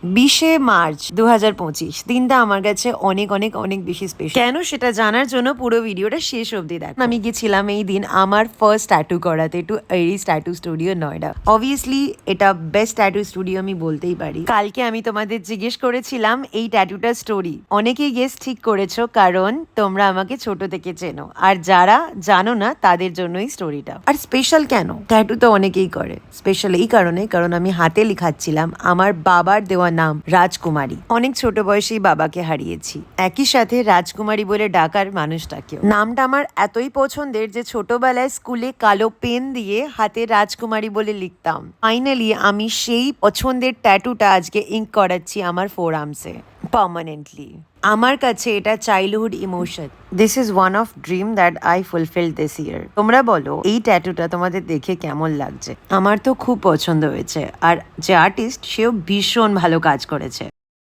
20 March 2025 দিনটা আমার কাছে অনেক অনেক অনেক বেশি স্পেশাল। কেন সেটা জানার জন্য পুরো ভিডিওটা শেষ অবধি দেখ। আমি গেছিলাম এই দিন আমার ফার্স্ট ট্যাটু করাতে to Aries tattoo studio Noida. Obviously এটা বেস্ট ট্যাটু স্টুডিও আমি বলতেই পারি। কালকে আমি তোমাদের জিজ্ঞেস করেছিলাম এই ট্যাটুটার স্টোরি, অনেকেই গেস ঠিক করেছো কারণ তোমরা আমাকে ছোট থেকে চেনো, আর যারা জানো না তাদের জন্যই স্টোরিটা। আর স্পেশাল কেন? ট্যাটু তো অনেকেই করে, স্পেশাল এই কারণে কারণ আমি হাতে লিখাচ্ছিলাম আমার বাবার দেওয়া নাম রাজকুমারী। অনেক ছোট বয়সেই বাবাকে হারিয়েছি, একই সাথে রাজকুমারী বলে ডাকার মানুষটাকেও। নামটা আমার এতই পছন্দের যে ছোটবেলায় স্কুলে কালো পেন দিয়ে হাতে রাজকুমারী বলে লিখতাম। ফাইনালি আমি সেই পছন্দের ট্যাটুটা আজকে ইঙ্ক করাচ্ছি আমার ফোর আর্মসে পার্মানেন্টলি। আমার কাছে এটা childhood emotion. This is one of dream that I fulfil this ইয়ার। তোমরা বলো এই ট্যাটুটা তোমাদের দেখে কেমন লাগছে? আমার তো খুব পছন্দ হয়েছে, আর যে আর্টিস্ট সেও ভীষণ ভালো কাজ করেছে।